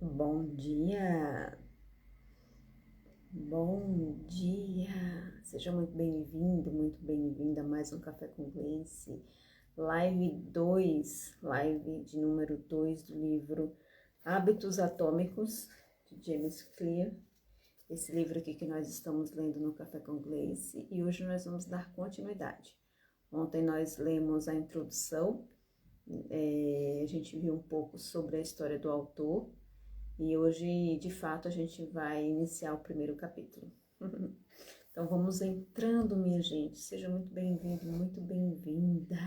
Bom dia, bom dia, seja muito bem-vindo, muito bem-vinda a mais um Café com Gleice, live de número 2 do livro Hábitos Atômicos, de James Clear, esse livro aqui que nós estamos lendo no Café com Gleice, e hoje nós vamos dar continuidade. Ontem nós lemos a introdução, a gente viu um pouco sobre a história do autor, e hoje, de fato, a gente vai iniciar o primeiro capítulo. Então, vamos entrando, minha gente. Seja muito bem-vindo, muito bem-vindas.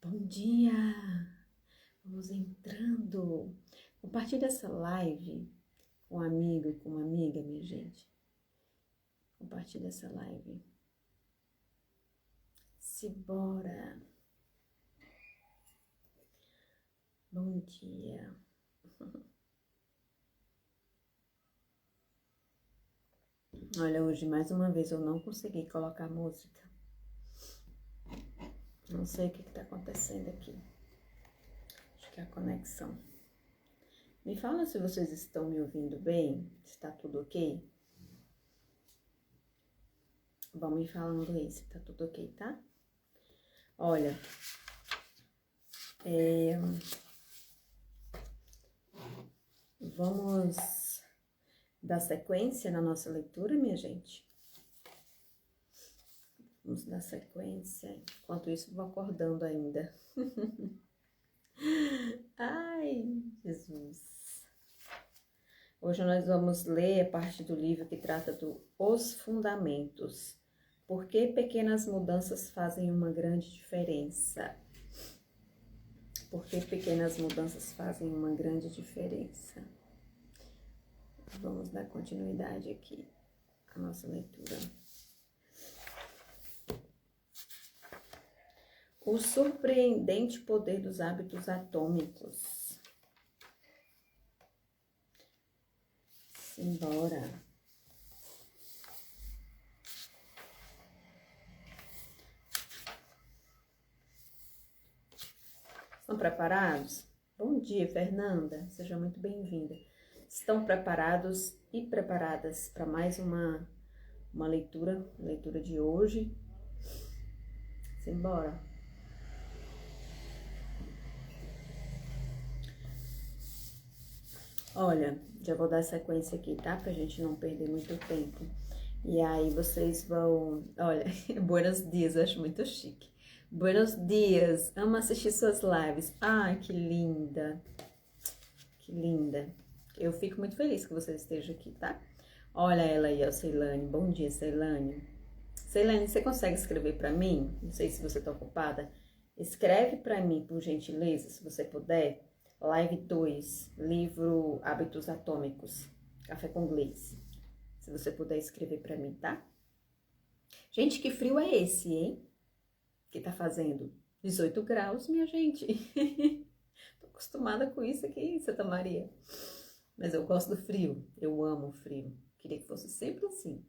Bom dia! Vamos entrando. Compartilhe essa live com um amigo, com uma amiga, minha gente. Compartilhe essa live. Simbora! Bom dia! Olha, hoje mais uma vez eu não consegui colocar música. Não sei o que está acontecendo aqui. Acho que é a conexão. Me fala se vocês estão me ouvindo bem, se está tudo ok. Vão me falando aí se está tudo ok, tá? Olha, vamos dar sequência na nossa leitura, minha gente. Vamos dar sequência. Enquanto isso, vou acordando ainda. Ai, Jesus. Hoje nós vamos ler a parte do livro que trata Os Fundamentos. Por que pequenas mudanças fazem uma grande diferença? Por que pequenas mudanças fazem uma grande diferença? Vamos dar continuidade aqui à nossa leitura. O surpreendente poder dos hábitos atômicos. Simbora. Estão preparados? Bom dia, Fernanda. Seja muito bem-vinda. Estão preparados e preparadas para mais uma leitura de hoje? Simbora. Olha, já vou dar sequência aqui, tá? Pra gente não perder muito tempo. E aí vocês vão... Olha, buenos dias, eu acho muito chique. Buenos dias, amo assistir suas lives. Ai, que linda. Que linda. Eu fico muito feliz que você esteja aqui, tá? Olha ela aí, ó, Ceilane. Bom dia, Ceilane. Ceilane, você consegue escrever pra mim? Não sei se você tá ocupada. Escreve pra mim, por gentileza, se você puder. Live 2, livro Hábitos Atômicos, Café com Gleice. Se você puder escrever pra mim, tá? Gente, que frio é esse, hein? Que tá fazendo 18 graus, minha gente. Tô acostumada com isso aqui em Santa Maria. Mas eu gosto do frio, eu amo o frio. Queria que fosse sempre assim.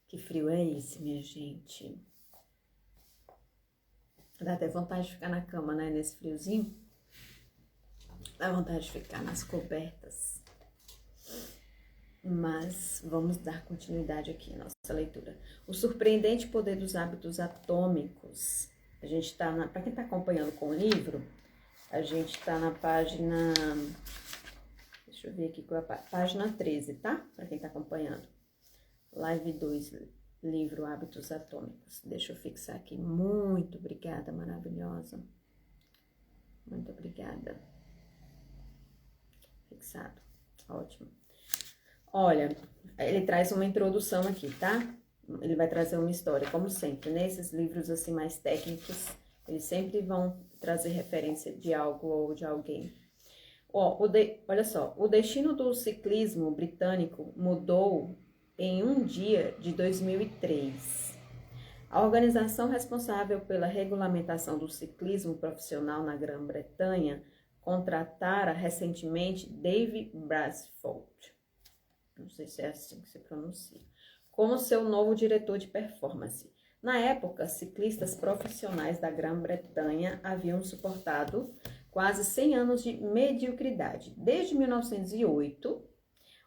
Que frio é esse, minha gente? Dá até vontade de ficar na cama, né? Nesse friozinho. Dá vontade de ficar nas cobertas. Mas vamos dar continuidade aqui à nossa leitura. O surpreendente poder dos hábitos atômicos. A gente tá para quem está acompanhando com o livro, a gente está na página... Deixa eu ver aqui qual é a página 13, tá? Para quem está acompanhando. Live 2, livro Hábitos Atômicos. Deixa eu fixar aqui. Muito obrigada, maravilhosa. Muito obrigada. Fixado. Ótimo. Olha, ele traz uma introdução aqui, tá? Ele vai trazer uma história, como sempre, né? Esses livros assim mais técnicos, eles sempre vão trazer referência de algo ou de alguém. Ó, olha só, o destino do ciclismo britânico mudou em um dia de 2003. A organização responsável pela regulamentação do ciclismo profissional na Grã-Bretanha contratara recentemente Dave Brassfield, não sei se é assim que se pronuncia, como seu novo diretor de performance. Na época, ciclistas profissionais da Grã-Bretanha haviam suportado quase 100 anos de mediocridade. Desde 1908,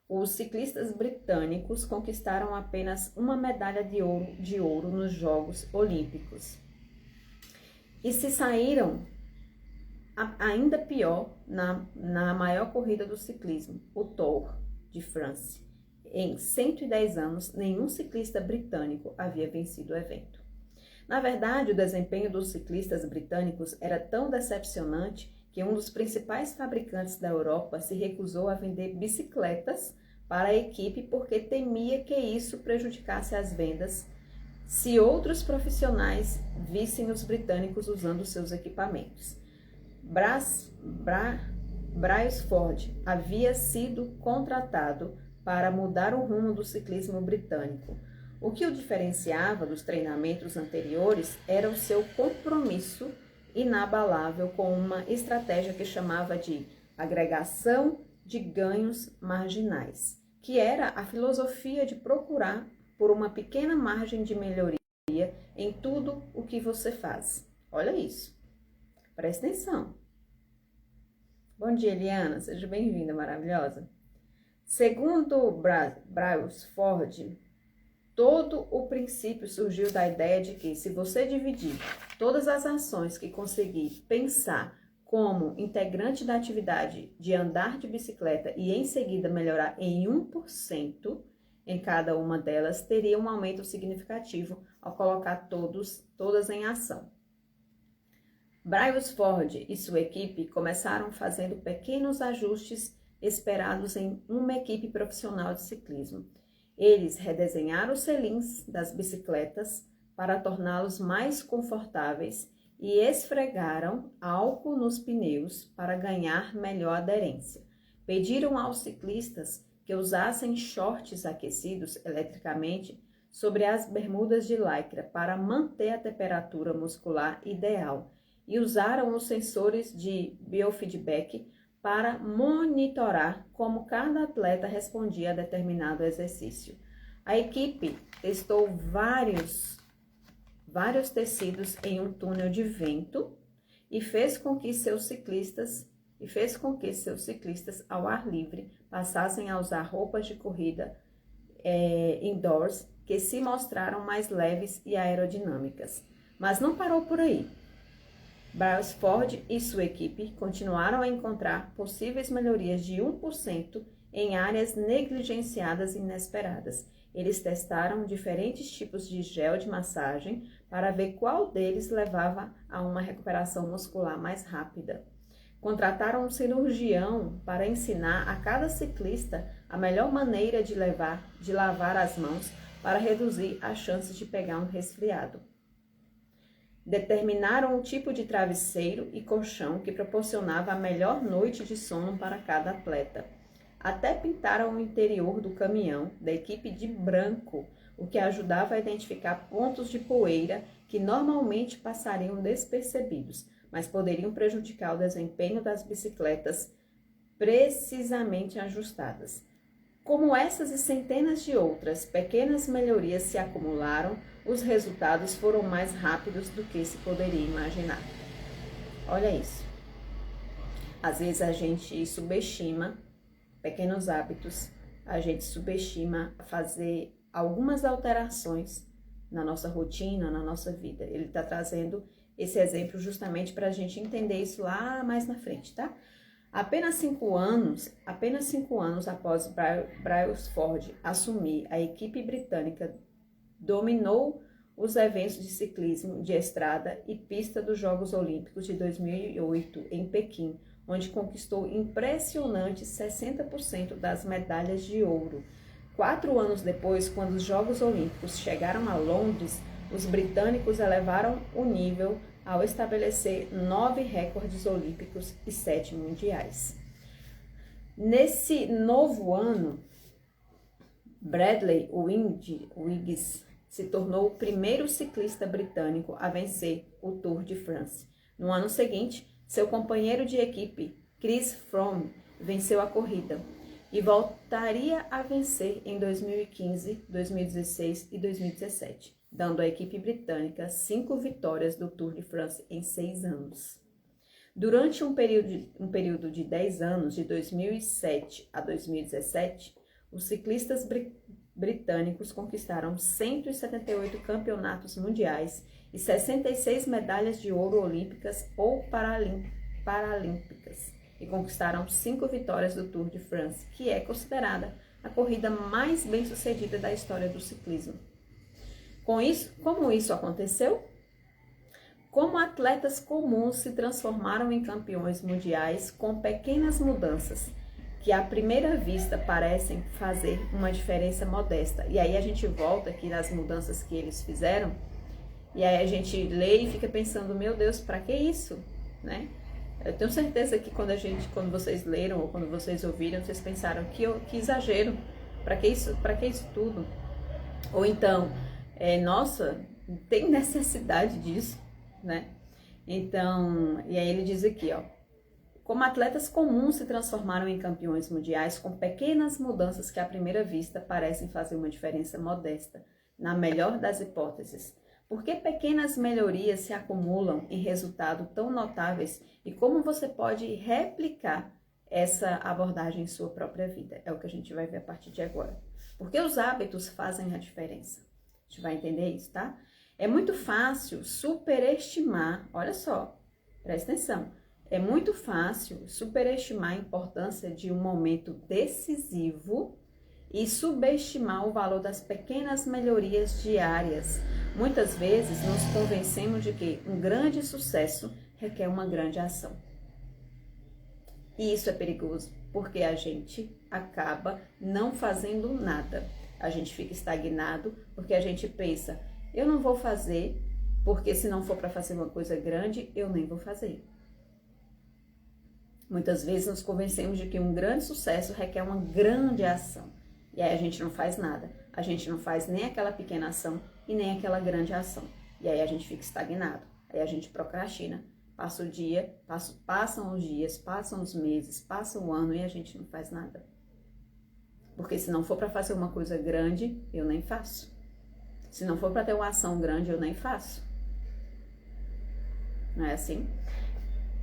os ciclistas britânicos conquistaram apenas uma medalha de ouro nos Jogos Olímpicos. E se saíram ainda pior na maior corrida do ciclismo, o Tour de France. Em 110 anos, nenhum ciclista britânico havia vencido o evento. Na verdade, o desempenho dos ciclistas britânicos era tão decepcionante que um dos principais fabricantes da Europa se recusou a vender bicicletas para a equipe porque temia que isso prejudicasse as vendas se outros profissionais vissem os britânicos usando seus equipamentos. Brailsford havia sido contratado para mudar o rumo do ciclismo britânico. O que o diferenciava dos treinamentos anteriores era o seu compromisso inabalável com uma estratégia que chamava de agregação de ganhos marginais, que era a filosofia de procurar por uma pequena margem de melhoria em tudo o que você faz. Olha isso. Presta atenção. Bom dia, Eliana. Seja bem-vinda, maravilhosa. Segundo Brailsford, todo o princípio surgiu da ideia de que, se você dividir todas as ações que conseguir pensar como integrante da atividade de andar de bicicleta e em seguida melhorar em 1% em cada uma delas, teria um aumento significativo ao colocar todas em ação. Brailsford e sua equipe começaram fazendo pequenos ajustes esperados em uma equipe profissional de ciclismo. Eles redesenharam os selins das bicicletas para torná-los mais confortáveis e esfregaram álcool nos pneus para ganhar melhor aderência. Pediram aos ciclistas que usassem shorts aquecidos eletricamente sobre as bermudas de lycra para manter a temperatura muscular ideal e usaram os sensores de biofeedback para monitorar como cada atleta respondia a determinado exercício. A equipe testou vários tecidos em um túnel de vento e fez com que seus ciclistas ao ar livre passassem a usar roupas de corrida indoors que se mostraram mais leves e aerodinâmicas. Mas não parou por aí. Brailsford e sua equipe continuaram a encontrar possíveis melhorias de 1% em áreas negligenciadas e inesperadas. Eles testaram diferentes tipos de gel de massagem para ver qual deles levava a uma recuperação muscular mais rápida. Contrataram um cirurgião para ensinar a cada ciclista a melhor maneira de lavar as mãos para reduzir as chances de pegar um resfriado. Determinaram o tipo de travesseiro e colchão que proporcionava a melhor noite de sono para cada atleta. Até pintaram o interior do caminhão da equipe de branco, o que ajudava a identificar pontos de poeira que normalmente passariam despercebidos, mas poderiam prejudicar o desempenho das bicicletas precisamente ajustadas. Como essas e centenas de outras pequenas melhorias se acumularam, os resultados foram mais rápidos do que se poderia imaginar. Olha isso. Às vezes a gente subestima pequenos hábitos, a gente subestima fazer algumas alterações na nossa rotina, na nossa vida. Ele está trazendo esse exemplo justamente para a gente entender isso lá mais na frente, tá? Apenas 5 anos após Brailsford assumir, a equipe britânica dominou os eventos de ciclismo de estrada e pista dos Jogos Olímpicos de 2008 em Pequim, onde conquistou impressionantes 60% das medalhas de ouro. 4 anos depois, quando os Jogos Olímpicos chegaram a Londres, os britânicos elevaram o nível ao estabelecer 9 recordes olímpicos e 7 mundiais. Nesse novo ano, Bradley Wiggins se tornou o primeiro ciclista britânico a vencer o Tour de France. No ano seguinte, seu companheiro de equipe, Chris Froome, venceu a corrida e voltaria a vencer em 2015, 2016 e 2017. dando à equipe britânica 5 vitórias do Tour de France em 6 anos. Durante um período de 10 anos, de 2007 a 2017, os ciclistas britânicos conquistaram 178 campeonatos mundiais e 66 medalhas de ouro olímpicas ou paralímpicas, e conquistaram 5 vitórias do Tour de France, que é considerada a corrida mais bem-sucedida da história do ciclismo. Como isso aconteceu? Como atletas comuns se transformaram em campeões mundiais com pequenas mudanças, que à primeira vista parecem fazer uma diferença modesta. E aí a gente volta aqui nas mudanças que eles fizeram, e aí a gente lê e fica pensando, meu Deus, para que isso, né? Eu tenho certeza que quando vocês leram ou quando vocês ouviram, vocês pensaram que exagero, para que isso tudo? Ou então, nossa, tem necessidade disso, né? Então, e aí ele diz aqui, ó, como atletas comuns se transformaram em campeões mundiais com pequenas mudanças que à primeira vista parecem fazer uma diferença modesta, na melhor das hipóteses. Por que pequenas melhorias se acumulam em resultados tão notáveis e como você pode replicar essa abordagem em sua própria vida? É o que a gente vai ver a partir de agora. Porque os hábitos fazem a diferença. A gente vai entender isso, tá? É muito fácil superestimar, olha só, presta atenção. É muito fácil superestimar a importância de um momento decisivo e subestimar o valor das pequenas melhorias diárias. Muitas vezes nos convencemos de que um grande sucesso requer uma grande ação. E isso é perigoso, porque a gente acaba não fazendo nada. A gente fica estagnado, porque a gente pensa, eu não vou fazer, porque se não for para fazer uma coisa grande, eu nem vou fazer. Muitas vezes nos convencemos de que um grande sucesso requer uma grande ação. E aí a gente não faz nada. A gente não faz nem aquela pequena ação e nem aquela grande ação. E aí a gente fica estagnado. Aí a gente procrastina. Passa o dia, passam os dias, passam os meses, passa o ano e a gente não faz nada. Porque se não for para fazer uma coisa grande, eu nem faço. Se não for para ter uma ação grande, eu nem faço. Não é assim?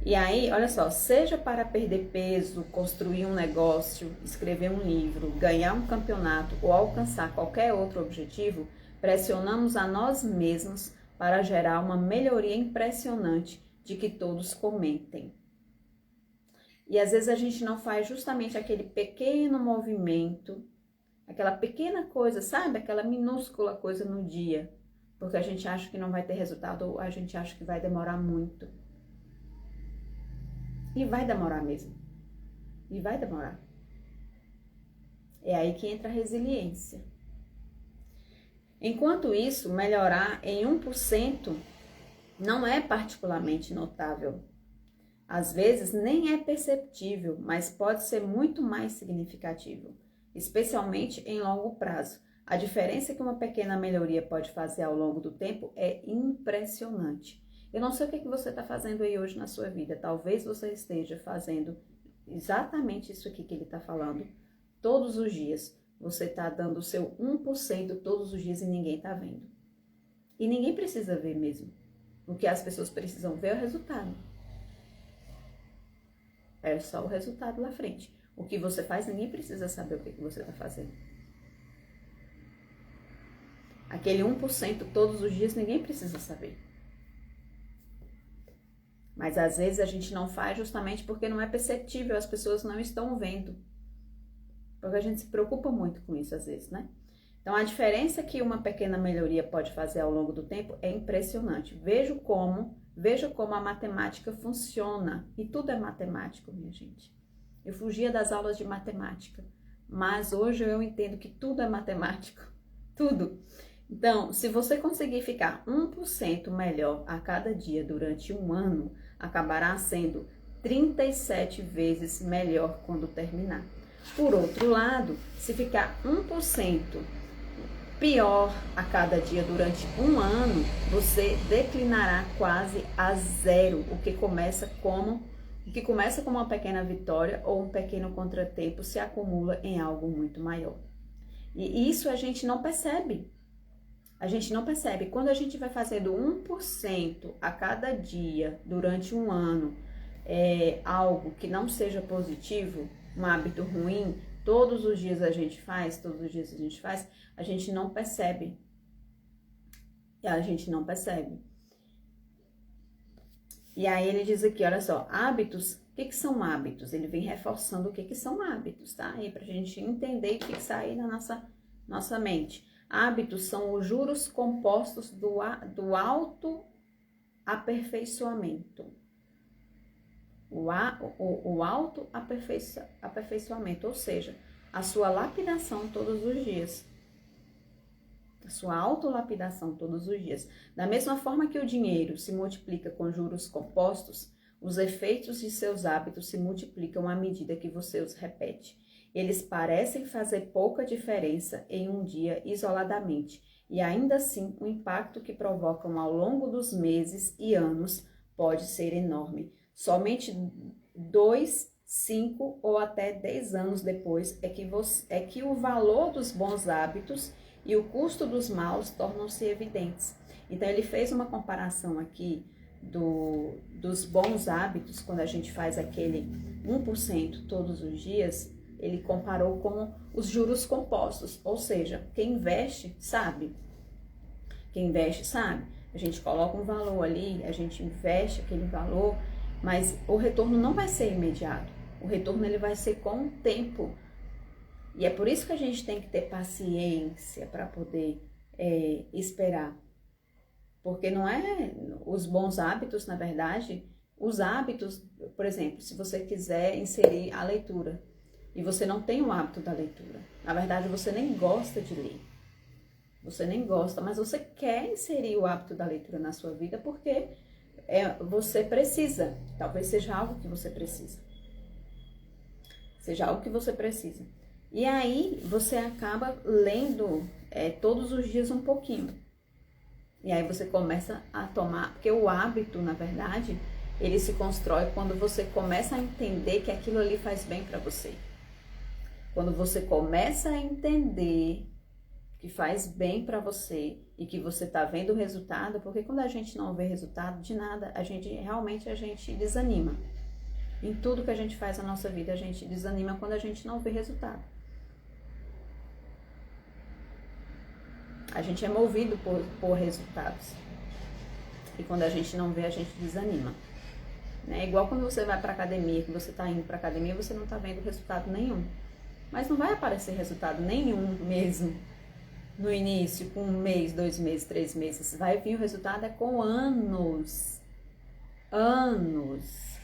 E aí, olha só, seja para perder peso, construir um negócio, escrever um livro, ganhar um campeonato ou alcançar qualquer outro objetivo, pressionamos a nós mesmos para gerar uma melhoria impressionante de que todos comentem. E às vezes a gente não faz justamente aquele pequeno movimento, aquela pequena coisa, sabe? Aquela minúscula coisa no dia, porque a gente acha que não vai ter resultado ou a gente acha que vai demorar muito. E vai demorar mesmo. E vai demorar. É aí que entra a resiliência. Enquanto isso, melhorar em 1% não é particularmente notável. Às vezes nem é perceptível, mas pode ser muito mais significativo, especialmente em longo prazo. A diferença que uma pequena melhoria pode fazer ao longo do tempo é impressionante. Eu não sei o que você está fazendo aí hoje na sua vida. Talvez você esteja fazendo exatamente isso aqui que ele está falando todos os dias. Você está dando o seu 1% todos os dias e ninguém está vendo. E ninguém precisa ver mesmo. O que as pessoas precisam ver é o resultado. É só o resultado lá frente. O que você faz, ninguém precisa saber o que você está fazendo. Aquele 1% todos os dias, ninguém precisa saber. Mas às vezes a gente não faz justamente porque não é perceptível, as pessoas não estão vendo. Porque a gente se preocupa muito com isso às vezes, né? Então a diferença que uma pequena melhoria pode fazer ao longo do tempo é impressionante. Veja como a matemática funciona. E tudo é matemático, minha gente. Eu fugia das aulas de matemática, mas hoje eu entendo que tudo é matemático. Tudo. Então, se você conseguir ficar 1% melhor a cada dia durante um ano, acabará sendo 37 vezes melhor quando terminar. Por outro lado, se ficar 1% pior a cada dia durante um ano, você declinará quase a zero, o que começa como uma pequena vitória ou um pequeno contratempo se acumula em algo muito maior. E isso a gente não percebe. A gente não percebe. Quando a gente vai fazendo 1% a cada dia durante um ano, algo que não seja positivo, um hábito ruim, todos os dias a gente faz, a gente não percebe. A gente não percebe. E aí ele diz aqui, olha só, hábitos, o que são hábitos? Ele vem reforçando o que são hábitos, tá? Aí pra gente entender e fixar aí na nossa mente. Hábitos são os juros compostos do autoaperfeiçoamento. O autoaperfeiçoamento, ou seja, a sua lapidação todos os dias. A sua autolapidação todos os dias. Da mesma forma que o dinheiro se multiplica com juros compostos, os efeitos de seus hábitos se multiplicam à medida que você os repete. Eles parecem fazer pouca diferença em um dia isoladamente, e ainda assim o impacto que provocam ao longo dos meses e anos pode ser enorme. Somente 2, 5 ou até 10 anos depois é que o valor dos bons hábitos e o custo dos maus tornam-se evidentes. Então ele fez uma comparação aqui dos bons hábitos, quando a gente faz aquele 1% todos os dias, ele comparou com os juros compostos, ou seja, quem investe sabe. Quem investe sabe. A gente coloca um valor ali, a gente investe aquele valor, mas o retorno não vai ser imediato. O retorno ele vai ser com o tempo. E é por isso que a gente tem que ter paciência para poder esperar. Porque não é os bons hábitos, na verdade, os hábitos, por exemplo, se você quiser inserir a leitura e você não tem o hábito da leitura, na verdade você nem gosta de ler, você nem gosta, mas você quer inserir o hábito da leitura na sua vida porque você precisa, talvez seja algo que você precisa. Seja algo que você precisa. E aí você acaba lendo todos os dias um pouquinho. E aí você começa a tomar, porque o hábito, na verdade, ele se constrói quando você começa a entender que aquilo ali faz bem para você. Quando você começa a entender que faz bem para você e que você tá vendo o resultado, porque quando a gente não vê resultado de nada, a gente desanima. Em tudo que a gente faz na nossa vida, a gente desanima quando a gente não vê resultado. A gente é movido por resultados. E quando a gente não vê, a gente desanima. É igual quando você vai para academia, que você está indo para academia, você não está vendo resultado nenhum. Mas não vai aparecer resultado nenhum mesmo no início, com 1 mês, 2 meses, 3 meses. Vai vir o resultado com anos. Anos.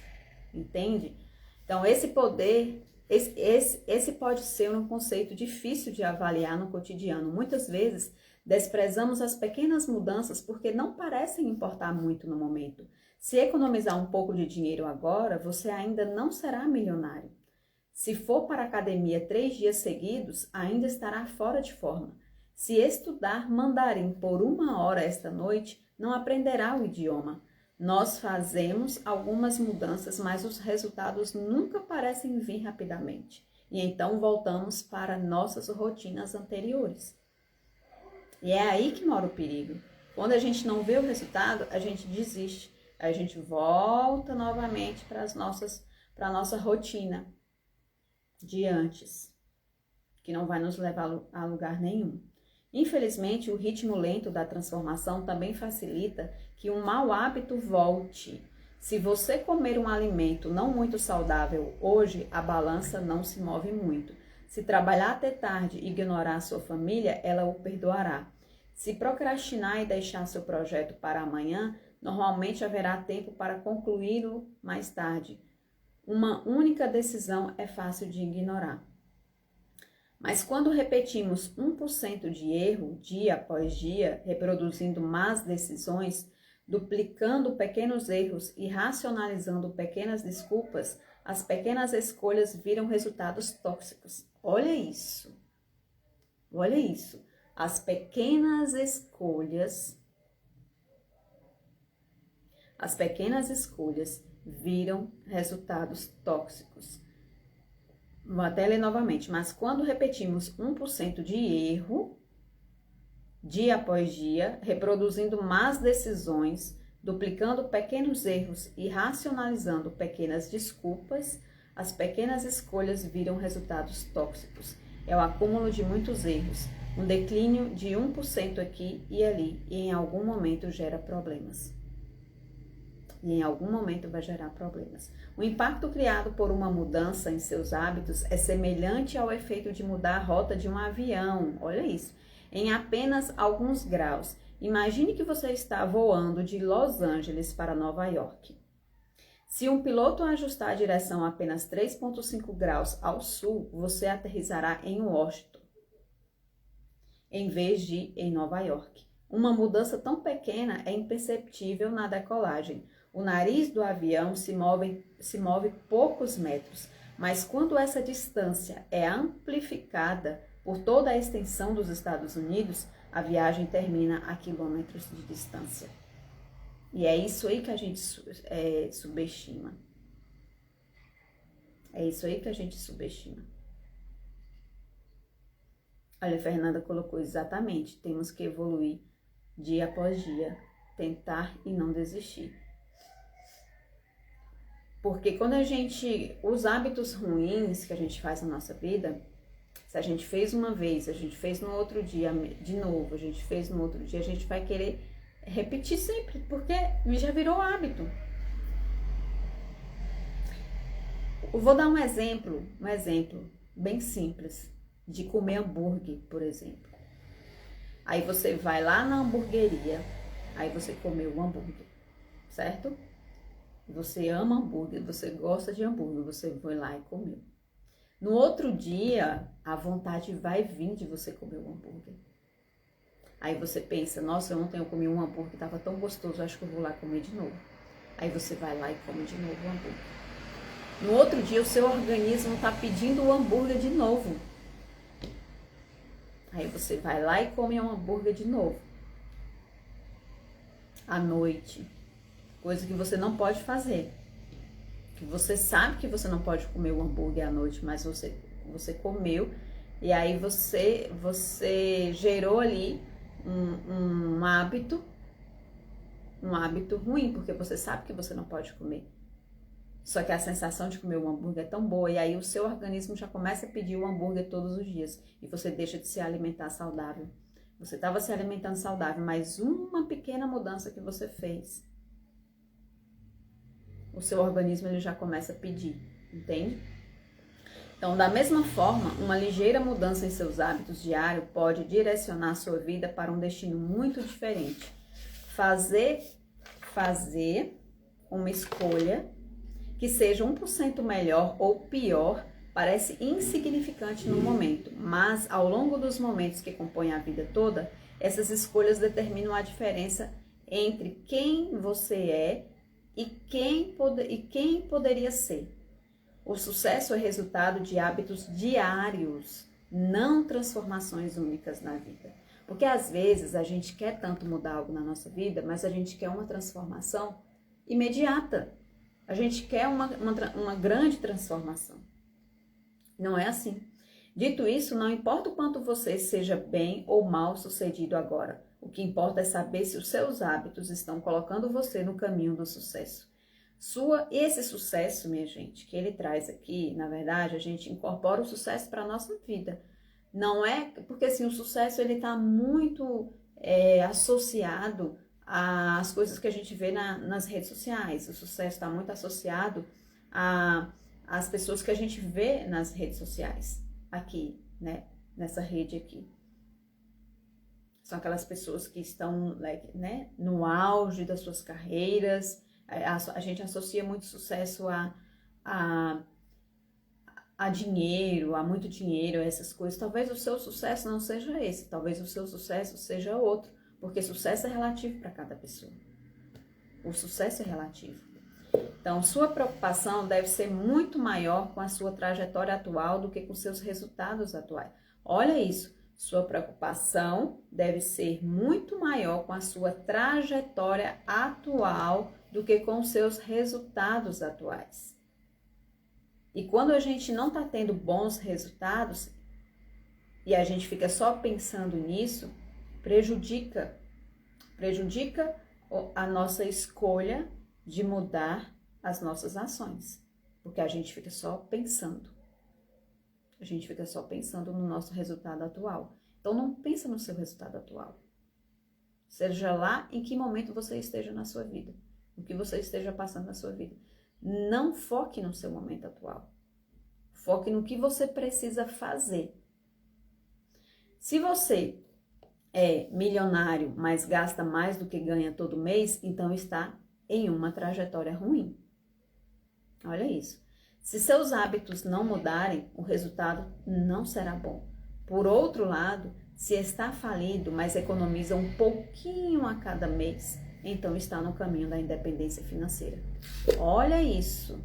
Entende? Então, esse poder, esse pode ser um conceito difícil de avaliar no cotidiano. Muitas vezes, desprezamos as pequenas mudanças porque não parecem importar muito no momento. Se economizar um pouco de dinheiro agora, você ainda não será milionário. Se for para a academia 3 dias seguidos, ainda estará fora de forma. Se estudar mandarim por 1 hora esta noite, não aprenderá o idioma. Nós fazemos algumas mudanças, mas os resultados nunca parecem vir rapidamente. E então voltamos para nossas rotinas anteriores. E é aí que mora o perigo. Quando a gente não vê o resultado, a gente desiste. A gente volta novamente para a nossa rotina de antes, que não vai nos levar a lugar nenhum. Infelizmente, o ritmo lento da transformação também facilita que um mau hábito volte. Se você comer um alimento não muito saudável hoje, a balança não se move muito. Se trabalhar até tarde e ignorar a sua família, ela o perdoará. Se procrastinar e deixar seu projeto para amanhã, normalmente haverá tempo para concluí-lo mais tarde. Uma única decisão é fácil de ignorar. Mas quando repetimos 1% de erro dia após dia, reproduzindo más decisões, duplicando pequenos erros e racionalizando pequenas desculpas, as pequenas escolhas viram resultados tóxicos. Olha isso. Olha isso. As pequenas escolhas viram resultados tóxicos. Vou até ler novamente. Mas quando repetimos 1% de erro, dia após dia, reproduzindo más decisões, duplicando pequenos erros e racionalizando pequenas desculpas, as pequenas escolhas viram resultados tóxicos. É o acúmulo de muitos erros, um declínio de 1% aqui e ali, e em algum momento gera problemas. E em algum momento vai gerar problemas. O impacto criado por uma mudança em seus hábitos é semelhante ao efeito de mudar a rota de um avião. Olha isso. Em apenas alguns graus. Imagine que você está voando de Los Angeles para Nova York. Se um piloto ajustar a direção a apenas 3,5 graus ao sul, você aterrissará em Washington, em vez de em Nova York. Uma mudança tão pequena é imperceptível na decolagem. O nariz do avião se move poucos metros, mas quando essa distância é amplificada por toda a extensão dos Estados Unidos, a viagem termina a quilômetros de distância. E é isso aí que a gente subestima. É isso aí que a gente subestima. Olha, a Fernanda colocou exatamente. Temos que evoluir dia após dia. Tentar e não desistir. Porque quando os hábitos ruins que a gente faz na nossa vida, se a gente fez uma vez, a gente fez no outro dia de novo, a gente fez no outro dia, a gente vai querer repetir sempre, porque já virou hábito. Eu vou dar um exemplo bem simples, de comer hambúrguer, por exemplo. Aí você vai lá na hamburgueria, aí você comeu o hambúrguer, certo? Você ama hambúrguer, você gosta de hambúrguer, você foi lá e comeu. No outro dia, a vontade vai vir de você comer o hambúrguer. Aí você pensa, nossa, ontem eu comi um hambúrguer, estava tão gostoso, acho que eu vou lá comer de novo. Aí você vai lá e come de novo o hambúrguer. No outro dia, o seu organismo está pedindo o hambúrguer de novo. Aí você vai lá e come um hambúrguer de novo. À noite. Coisa que você não pode fazer. Que você sabe que você não pode comer o hambúrguer à noite, mas você comeu. E aí você gerou ali um hábito ruim, porque você sabe que você não pode comer. Só que a sensação de comer o hambúrguer é tão boa, e aí o seu organismo já começa a pedir o hambúrguer todos os dias, e você deixa de se alimentar saudável. Você estava se alimentando saudável, mas uma pequena mudança que você fez, o seu organismo ele já começa a pedir, entende? Então, da mesma forma, uma ligeira mudança em seus hábitos diários pode direcionar a sua vida para um destino muito diferente. Fazer uma escolha que seja 1% melhor ou pior parece insignificante no momento, mas ao longo dos momentos que compõem a vida toda, essas escolhas determinam a diferença entre quem você é e quem poderia ser. O sucesso é resultado de hábitos diários, não transformações únicas na vida. Porque às vezes a gente quer tanto mudar algo na nossa vida, mas a gente quer uma transformação imediata. A gente quer uma grande transformação. Não é assim. Dito isso, não importa o quanto você seja bem ou mal sucedido agora. O que importa é saber se os seus hábitos estão colocando você no caminho do sucesso. Esse sucesso, minha gente, que ele traz aqui, na verdade, a gente incorpora o sucesso para a nossa vida. Não é porque assim, o sucesso ele está muito associado às coisas que a gente vê nas redes sociais. O sucesso está muito associado às pessoas que a gente vê nas redes sociais, aqui, né? Nessa rede aqui. São aquelas pessoas que estão, né, no auge das suas carreiras. A gente associa muito sucesso a dinheiro, a muito dinheiro, a essas coisas. Talvez o seu sucesso não seja esse, talvez o seu sucesso seja outro, porque sucesso é relativo para cada pessoa. O sucesso é relativo. Então, sua preocupação deve ser muito maior com a sua trajetória atual do que com seus resultados atuais. Olha isso, sua preocupação deve ser muito maior com a sua trajetória atual do que com os seus resultados atuais. E quando a gente não está tendo bons resultados e a gente fica só pensando nisso, prejudica a nossa escolha de mudar as nossas ações, porque a gente fica só pensando. A gente fica só pensando no nosso resultado atual. Então não pensa no seu resultado atual. Seja lá em que momento você esteja na sua vida, o que você esteja passando na sua vida. Não foque no seu momento atual. Foque no que você precisa fazer. Se você é milionário, mas gasta mais do que ganha todo mês, então está em uma trajetória ruim. Olha isso. Se seus hábitos não mudarem, o resultado não será bom. Por outro lado, se está falido, mas economiza um pouquinho a cada mês, então está no caminho da independência financeira. Olha isso.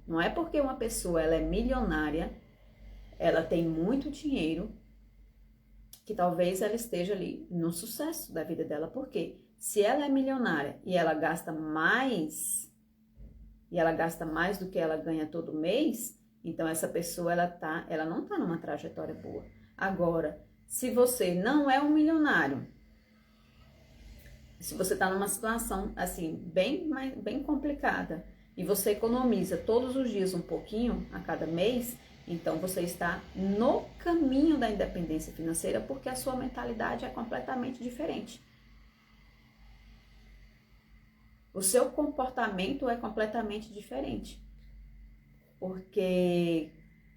Não é porque uma pessoa ela é milionária, ela tem muito dinheiro, que talvez ela esteja ali no sucesso da vida dela. Porque se ela é milionária e ela gasta mais do que ela ganha todo mês, então essa pessoa ela não está numa trajetória boa. Agora, se você não é um milionário, se você está numa situação assim bem complicada e você economiza todos os dias um pouquinho a cada mês, então você está no caminho da independência financeira, porque a sua mentalidade é completamente diferente. O seu comportamento é completamente diferente. Porque,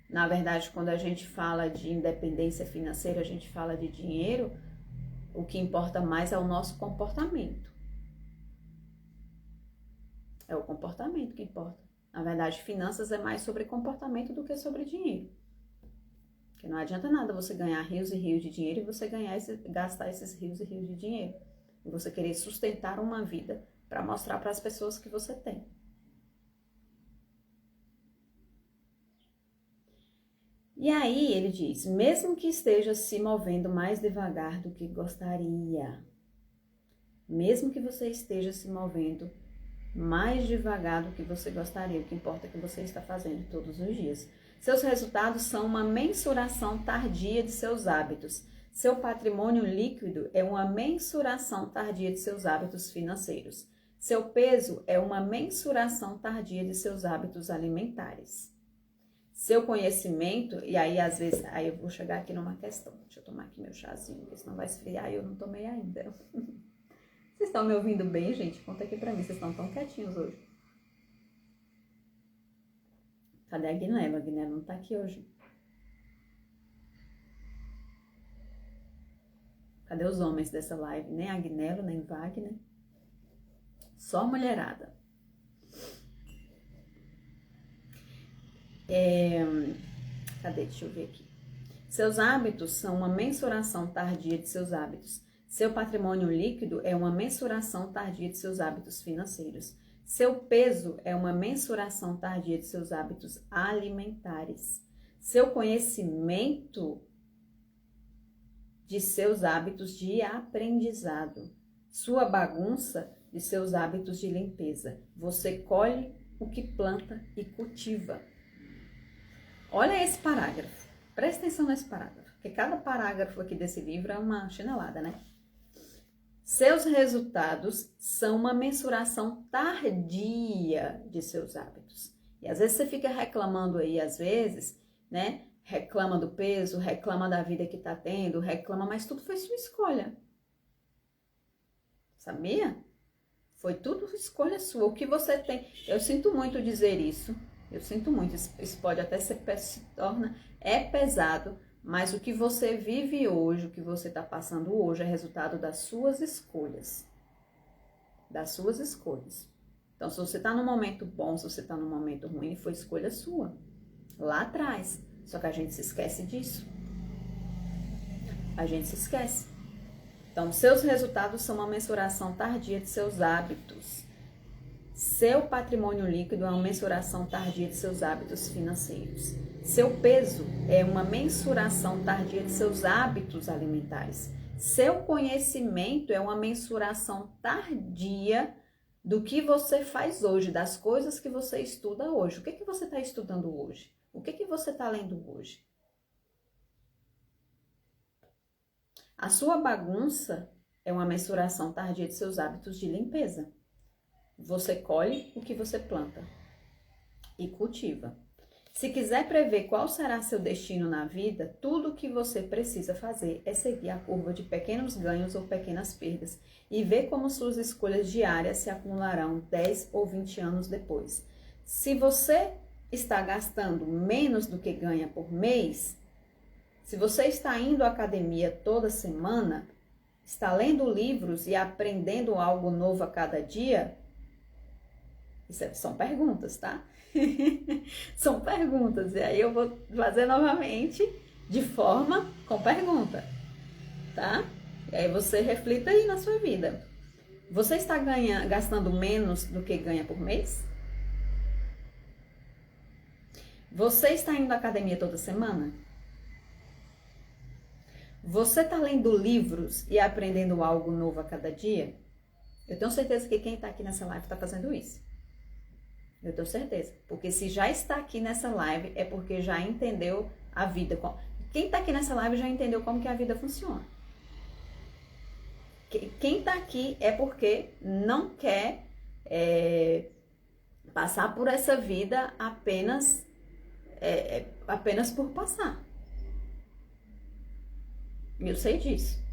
na verdade, quando a gente fala de independência financeira, a gente fala de dinheiro, o que importa mais é o nosso comportamento. É o comportamento que importa. Na verdade, finanças é mais sobre comportamento do que sobre dinheiro. Porque não adianta nada você ganhar rios e rios de dinheiro e você gastar esses rios e rios de dinheiro. E você querer sustentar uma vida para mostrar para as pessoas que você tem. E aí ele diz, mesmo que esteja se movendo mais devagar do que gostaria, mesmo que você esteja se movendo mais devagar do que você gostaria, o que importa é que você está fazendo todos os dias. Seus resultados são uma mensuração tardia de seus hábitos. Seu patrimônio líquido é uma mensuração tardia de seus hábitos financeiros. Seu peso é uma mensuração tardia de seus hábitos alimentares. Seu conhecimento, e aí às vezes, aí eu vou chegar aqui numa questão. Deixa eu tomar aqui meu chazinho, porque senão vai esfriar e eu não tomei ainda. Vocês estão me ouvindo bem, gente? Conta aqui pra mim, vocês estão tão quietinhos hoje. Cadê a Guinela? A Guinela não tá aqui hoje. Cadê os homens dessa live? Nem a Guinela, nem Wagner. Só mulherada. Cadê? Deixa eu ver aqui. Seus hábitos são uma mensuração tardia de seus hábitos. Seu patrimônio líquido é uma mensuração tardia de seus hábitos financeiros. Seu peso é uma mensuração tardia de seus hábitos alimentares. Seu conhecimento de seus hábitos de aprendizado. Sua bagunça de seus hábitos de limpeza. Você colhe o que planta e cultiva. Olha esse parágrafo. Presta atenção nesse parágrafo, porque cada parágrafo aqui desse livro é uma chinelada, né? Seus resultados são uma mensuração tardia de seus hábitos. E às vezes você fica reclamando aí, às vezes, né? Reclama do peso, reclama da vida que tá tendo, reclama, mas tudo foi sua escolha. Sabia? Foi tudo escolha sua. O que você tem... Eu sinto muito dizer isso. Eu sinto muito. Isso pode até se torna... É pesado. Mas o que você vive hoje, o que você está passando hoje é resultado das suas escolhas. Das suas escolhas. Então, se você está num momento bom, se você está num momento ruim, foi escolha sua. Lá atrás. Só que a gente se esquece disso. A gente se esquece. Então, seus resultados são uma mensuração tardia de seus hábitos. Seu patrimônio líquido é uma mensuração tardia de seus hábitos financeiros. Seu peso é uma mensuração tardia de seus hábitos alimentares. Seu conhecimento é uma mensuração tardia do que você faz hoje, das coisas que você estuda hoje. O que você está estudando hoje? O que você está lendo hoje? A sua bagunça é uma mensuração tardia de seus hábitos de limpeza. Você colhe o que você planta e cultiva. Se quiser prever qual será seu destino na vida, tudo o que você precisa fazer é seguir a curva de pequenos ganhos ou pequenas perdas e ver como suas escolhas diárias se acumularão 10 ou 20 anos depois. Se você está gastando menos do que ganha por mês, se você está indo à academia toda semana, está lendo livros e aprendendo algo novo a cada dia, são perguntas, tá? São perguntas. E aí eu vou fazer novamente de forma com pergunta, tá? E aí você reflita aí na sua vida. Você está gastando menos do que ganha por mês? Você está indo à academia toda semana? Você está lendo livros e aprendendo algo novo a cada dia? Eu tenho certeza que quem está aqui nessa live está fazendo isso. Eu tenho certeza. Porque se já está aqui nessa live, é porque já entendeu a vida. Quem está aqui nessa live já entendeu como que a vida funciona. Quem está aqui é porque não quer passar por essa vida apenas por passar. Eu sei disso.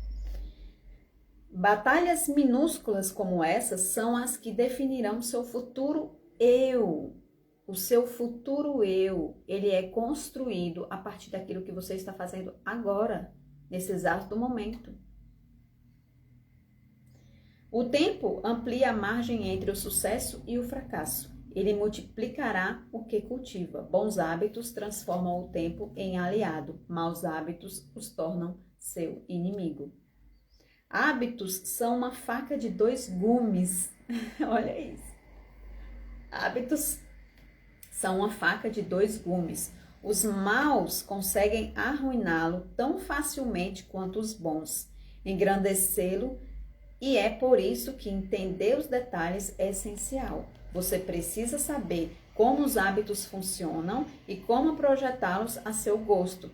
Batalhas minúsculas como essas são as que definirão seu futuro eu. O seu futuro eu, ele é construído a partir daquilo que você está fazendo agora, nesse exato momento. O tempo amplia a margem entre o sucesso e o fracasso. Ele multiplicará o que cultiva. Bons hábitos transformam o tempo em aliado. Maus hábitos os tornam seu inimigo. Hábitos são uma faca de 2 gumes. Olha isso. Hábitos são uma faca de 2 gumes. Os maus conseguem arruiná-lo tão facilmente quanto os bons, engrandecê-lo, e é por isso que entender os detalhes é essencial. Você precisa saber como os hábitos funcionam e como projetá-los a seu gosto,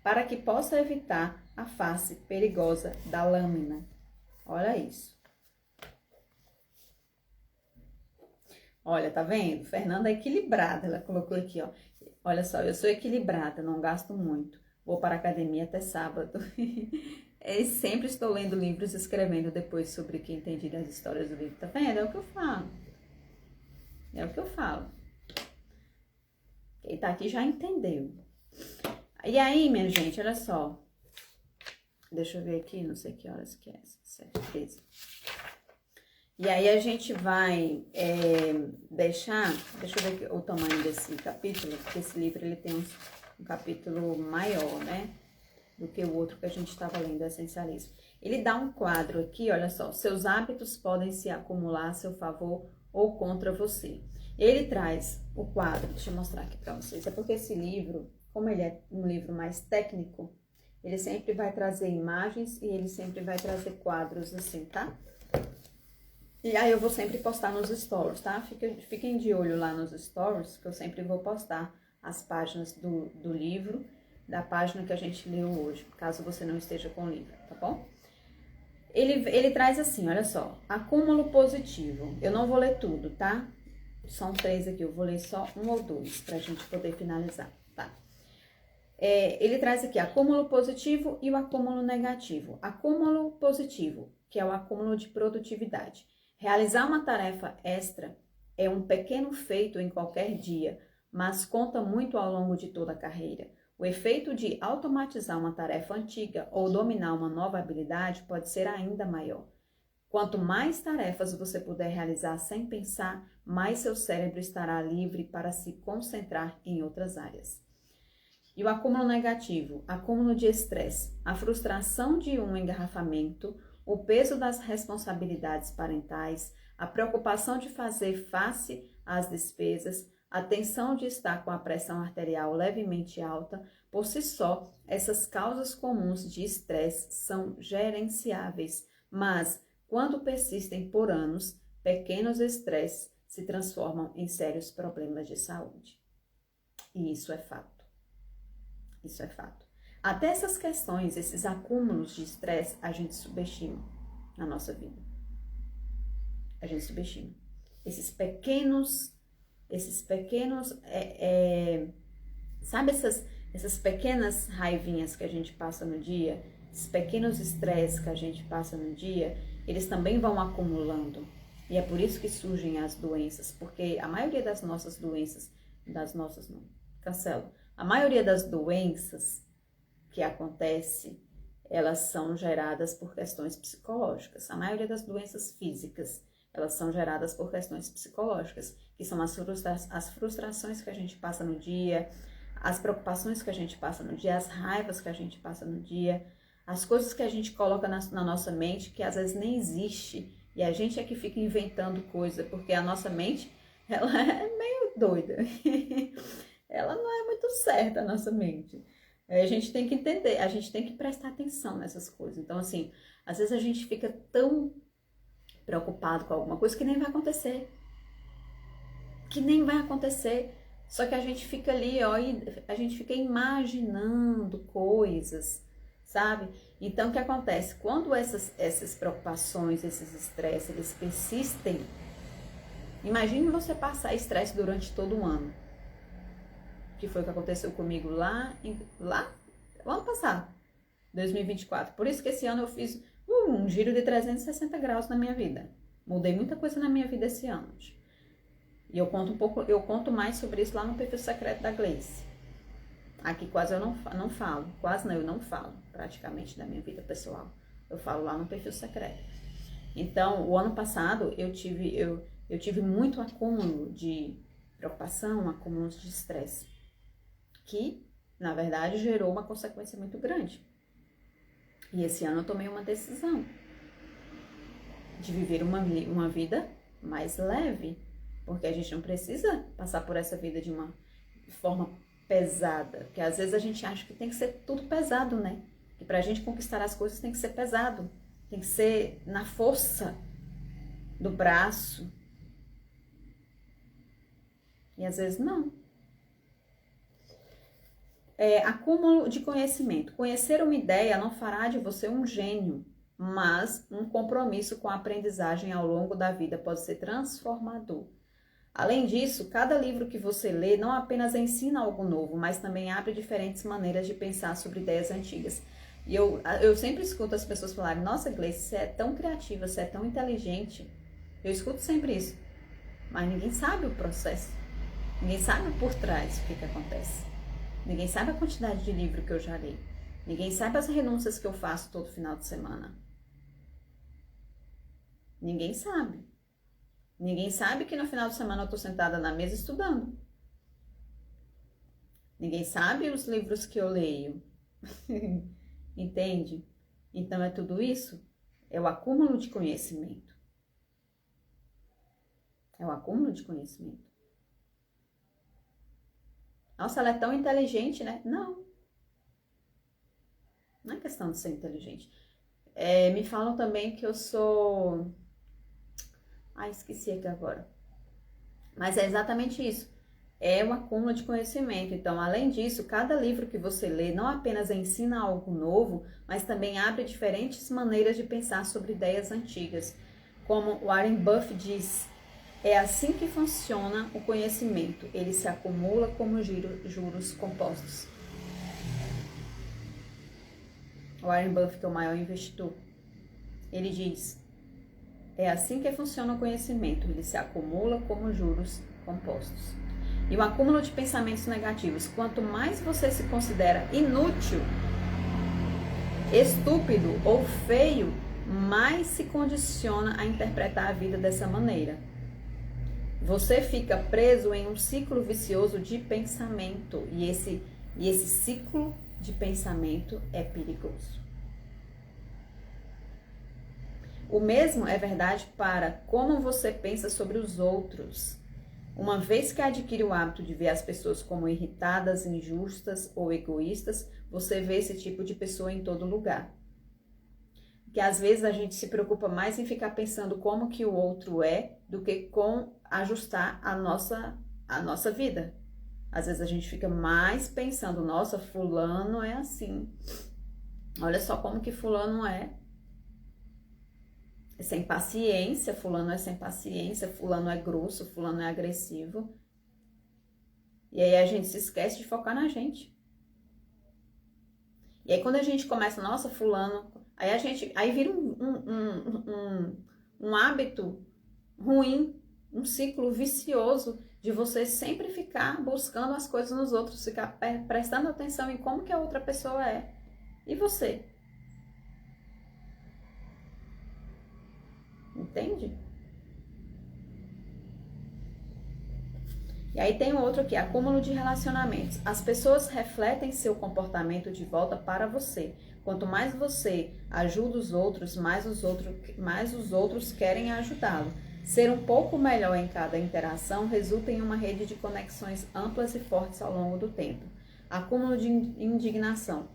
para que possa evitar a face perigosa da lâmina. Olha isso. Olha, tá vendo? Fernanda é equilibrada, ela colocou aqui, ó. Olha só, eu sou equilibrada, não gasto muito. Vou para a academia até sábado. E sempre estou lendo livros e escrevendo depois sobre o que entendi das histórias do livro. Tá vendo? É o que eu falo. É o que eu falo. Quem tá aqui já entendeu. E aí, minha gente, olha só. Deixa eu ver aqui, não sei que horas que é. 7h13. E aí a gente vai deixa eu ver o tamanho desse capítulo, porque esse livro ele tem um capítulo maior, né, do que o outro que a gente estava lendo, Essencialismo. Ele dá um quadro aqui, olha só, seus hábitos podem se acumular a seu favor ou contra você. Ele traz o quadro, deixa eu mostrar aqui para vocês, é porque esse livro, como ele é um livro mais técnico, ele sempre vai trazer imagens e ele sempre vai trazer quadros assim, tá? E aí eu vou sempre postar nos stories, tá? Fiquem de olho lá nos stories, que eu sempre vou postar as páginas do livro, da página que a gente leu hoje, caso você não esteja com o livro, tá bom? Ele traz assim, olha só, acúmulo positivo. Eu não vou ler tudo, tá? São 3 aqui, eu vou ler só 1 ou 2 pra gente poder finalizar, tá? Ele traz aqui acúmulo positivo e o acúmulo negativo. Acúmulo positivo, que é o acúmulo de produtividade. Realizar uma tarefa extra é um pequeno feito em qualquer dia, mas conta muito ao longo de toda a carreira. O efeito de automatizar uma tarefa antiga ou dominar uma nova habilidade pode ser ainda maior. Quanto mais tarefas você puder realizar sem pensar, mais seu cérebro estará livre para se concentrar em outras áreas. E o acúmulo negativo, acúmulo de estresse, a frustração de um engarrafamento, o peso das responsabilidades parentais, a preocupação de fazer face às despesas, a tensão de estar com a pressão arterial levemente alta, por si só, essas causas comuns de estresse são gerenciáveis, mas, quando persistem por anos, pequenos estresses se transformam em sérios problemas de saúde. E isso é fato. Isso é fato. Até essas questões, esses acúmulos de estresse, a gente subestima na nossa vida. A gente subestima. Esses pequenos, sabe essas pequenas raivinhas que a gente passa no dia, esses pequenos estresses que a gente passa no dia, eles também vão acumulando. E é por isso que surgem as doenças, porque a maioria das nossas doenças, a maioria das doenças que acontece, elas são geradas por questões psicológicas. A maioria das doenças físicas, elas são geradas por questões psicológicas, que são as frustrações que a gente passa no dia, as preocupações que a gente passa no dia, as raivas que a gente passa no dia, as coisas que a gente coloca na nossa mente que às vezes nem existe, e a gente é que fica inventando coisa, porque a nossa mente, ela é meio doida. Ela não é muito certa, a nossa mente. A gente tem que entender, a gente tem que prestar atenção nessas coisas. Então, assim, às vezes a gente fica tão preocupado com alguma coisa que nem vai acontecer. Só que a gente fica ali, ó, e a gente fica imaginando coisas, sabe? Então, o que acontece? Quando essas preocupações, esses estresses, eles persistem, imagine você passar estresse durante todo um ano. Que foi o que aconteceu comigo lá o ano passado, 2024. Por isso que esse ano eu fiz um giro de 360 graus na minha vida. Mudei muita coisa na minha vida esse ano. E eu conto mais sobre isso lá no perfil secreto da Gleice. Aqui quase eu não falo, eu não falo praticamente da minha vida pessoal. Eu falo lá no perfil secreto. Então, o ano passado eu tive muito acúmulo de preocupação, acúmulo de estresse, que, na verdade, gerou uma consequência muito grande. E esse ano eu tomei uma decisão de viver uma vida mais leve, porque a gente não precisa passar por essa vida de uma forma pesada, porque às vezes a gente acha que tem que ser tudo pesado, né? Que pra gente conquistar as coisas tem que ser pesado, tem que ser na força do braço. E às vezes não. Acúmulo de conhecimento. Conhecer uma ideia não fará de você um gênio, mas um compromisso com a aprendizagem ao longo da vida pode ser transformador. Além disso, cada livro que você lê não apenas ensina algo novo, mas também abre diferentes maneiras de pensar sobre ideias antigas. E eu sempre escuto as pessoas falarem, nossa, Gleice, você é tão criativa, você é tão inteligente. Eu escuto sempre isso, mas ninguém sabe o processo. Ninguém sabe por trás o que acontece. Ninguém sabe a quantidade de livro que eu já li. Ninguém sabe as renúncias que eu faço todo final de semana. Ninguém sabe. Ninguém sabe que no final de semana eu estou sentada na mesa estudando. Ninguém sabe os livros que eu leio. Entende? Então é tudo isso. É o acúmulo de conhecimento. É o acúmulo de conhecimento. Nossa, ela é tão inteligente, né? Não. Não é questão de ser inteligente. Me falam também que eu sou... esqueci aqui agora. Mas é exatamente isso. É um acúmulo de conhecimento. Então, além disso, cada livro que você lê não apenas ensina algo novo, mas também abre diferentes maneiras de pensar sobre ideias antigas. Como Warren Buffett diz, é assim que funciona o conhecimento. Ele se acumula como juros compostos. Warren Buffett é o maior investidor. Ele diz, é assim que funciona o conhecimento. Ele se acumula como juros compostos. E o acúmulo de pensamentos negativos. Quanto mais você se considera inútil, estúpido ou feio, mais se condiciona a interpretar a vida dessa maneira. Você fica preso em um ciclo vicioso de pensamento. E esse ciclo de pensamento é perigoso. O mesmo é verdade para como você pensa sobre os outros. Uma vez que adquire o hábito de ver as pessoas como irritadas, injustas ou egoístas, você vê esse tipo de pessoa em todo lugar. Que às vezes a gente se preocupa mais em ficar pensando como que o outro é, do que com ajustar a nossa vida. Às vezes a gente fica mais pensando, nossa, fulano é assim. Olha só como que fulano é. É sem paciência, fulano é sem paciência, fulano é grosso, fulano é agressivo. E aí a gente se esquece de focar na gente. E aí quando a gente começa, nossa, fulano... Aí vira um hábito ruim, um ciclo vicioso de você sempre ficar buscando as coisas nos outros, ficar prestando atenção em como que a outra pessoa é. E você? Entende? E aí tem outro aqui, acúmulo de relacionamentos. As pessoas refletem seu comportamento de volta para você. Quanto mais você ajuda os outros, mais os outros querem ajudá-lo. Ser um pouco melhor em cada interação resulta em uma rede de conexões amplas e fortes ao longo do tempo. Acúmulo de indignação.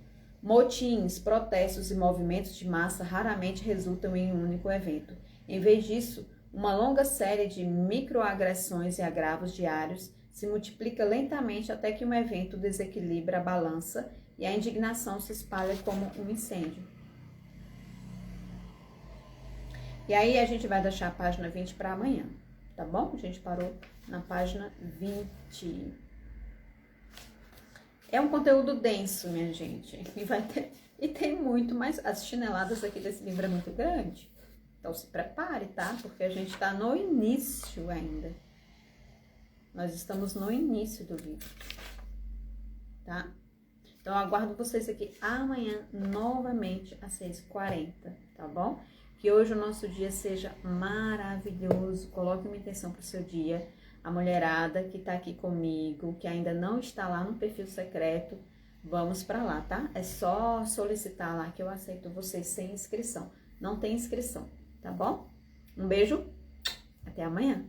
Motins, protestos e movimentos de massa raramente resultam em um único evento. Em vez disso, uma longa série de microagressões e agravos diários se multiplica lentamente até que um evento desequilibra a balança e a indignação se espalha como um incêndio. E aí a gente vai deixar a página 20 para amanhã, tá bom? A gente parou na página 20. É um conteúdo denso, minha gente, e tem muito, mas as chineladas aqui desse livro é muito grande. Então se prepare, tá? Porque a gente tá no início ainda. Nós estamos no início do livro, tá? Então eu aguardo vocês aqui amanhã, novamente, às 6h40, tá bom? Que hoje o nosso dia seja maravilhoso. Coloque uma intenção pro seu dia. A mulherada que tá aqui comigo, que ainda não está lá no perfil secreto, vamos pra lá, tá? É só solicitar lá que eu aceito vocês sem inscrição. Não tem inscrição, tá bom? Um beijo, até amanhã.